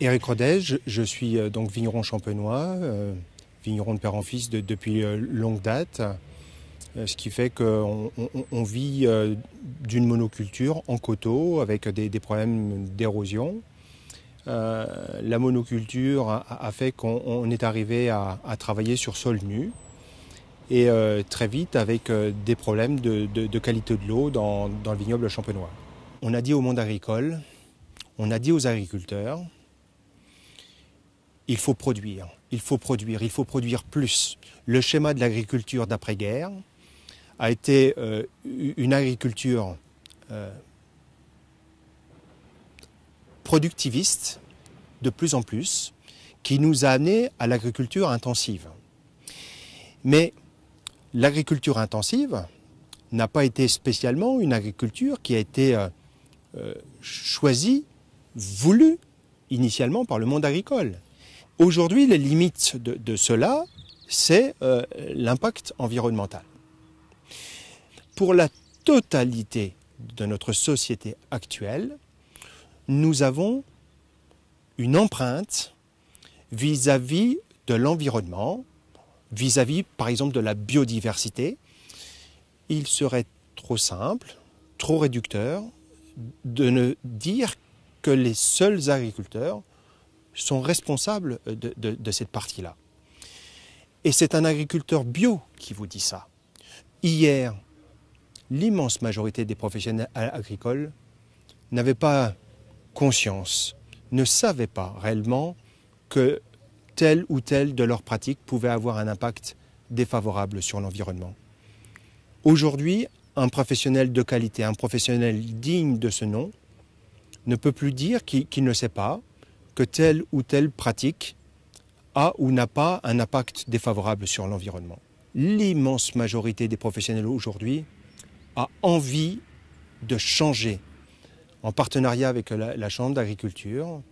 Éric Rodet, je suis donc vigneron champenois, vigneron de père en fils depuis longue date, ce qui fait qu'on vit d'une monoculture en coteaux avec des problèmes d'érosion. La monoculture a fait qu'on est arrivé à travailler sur sol nu et très vite avec des problèmes de qualité de l'eau dans le vignoble champenois. On a dit au monde agricole, on a dit aux agriculteurs, il faut produire, il faut produire, il faut produire plus. Le schéma de l'agriculture d'après-guerre a été une agriculture productiviste de plus en plus, qui nous a amené à l'agriculture intensive. Mais l'agriculture intensive n'a pas été spécialement une agriculture qui a été choisie, voulue initialement par le monde agricole. Aujourd'hui, les limites de cela, c'est l'impact environnemental. Pour la totalité de notre société actuelle, nous avons une empreinte vis-à-vis de l'environnement, vis-à-vis par exemple de la biodiversité. Il serait trop simple, trop réducteur de ne dire que les seuls agriculteurs sont responsables de cette partie-là. Et c'est un agriculteur bio qui vous dit ça. Hier, l'immense majorité des professionnels agricoles n'avaient pas conscience, ne savaient pas réellement que telle ou telle de leurs pratiques pouvait avoir un impact défavorable sur l'environnement. Aujourd'hui, un professionnel de qualité, un professionnel digne de ce nom, ne peut plus dire qu'il ne sait pas que telle ou telle pratique a ou n'a pas un impact défavorable sur l'environnement. L'immense majorité des professionnels aujourd'hui a envie de changer, en partenariat avec la Chambre d'agriculture,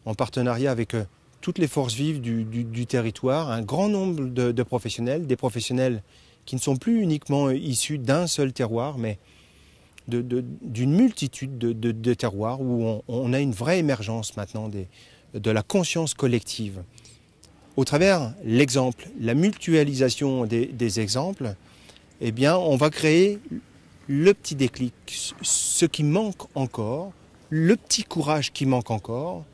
en partenariat avec toutes les forces vives du territoire, un grand nombre de professionnels, des professionnels qui ne sont plus uniquement issus d'un seul terroir, mais d'une multitude de terroirs où on a une vraie émergence maintenant de la conscience collective. Au travers l'exemple, la mutualisation des exemples, eh bien, on va créer le petit déclic, ce qui manque encore, le petit courage qui manque encore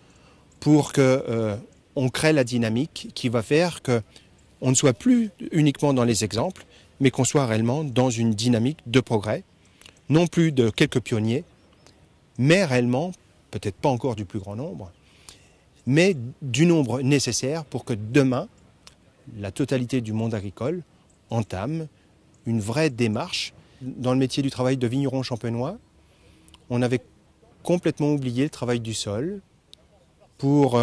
pour qu'on crée la dynamique qui va faire qu'on ne soit plus uniquement dans les exemples, mais qu'on soit réellement dans une dynamique de progrès, non plus de quelques pionniers, mais réellement, peut-être pas encore du plus grand nombre, mais du nombre nécessaire pour que demain, la totalité du monde agricole entame une vraie démarche. Dans le métier du travail de vigneron champenois, on avait complètement oublié le travail du sol pour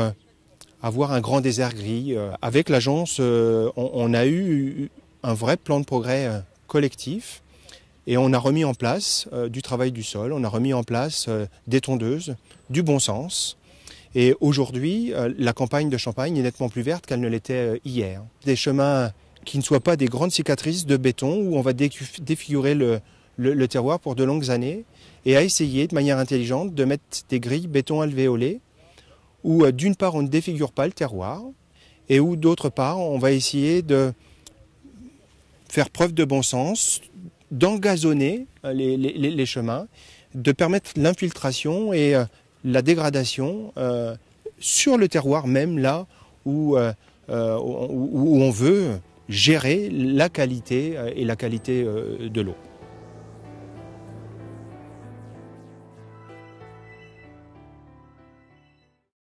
avoir un grand désert gris. Avec l'agence, on a eu un vrai plan de progrès collectif et on a remis en place du travail du sol, on a remis en place des tondeuses, du bon sens. Et aujourd'hui, la campagne de Champagne est nettement plus verte qu'elle ne l'était hier. Des chemins qui ne soient pas des grandes cicatrices de béton où on va défigurer le terroir pour de longues années et à essayer de manière intelligente de mettre des grilles béton alvéolées où d'une part on ne défigure pas le terroir et où d'autre part on va essayer de faire preuve de bon sens, d'engazonner les chemins, de permettre l'infiltration et la dégradation sur le terroir même là où on veut gérer la qualité et la qualité de l'eau.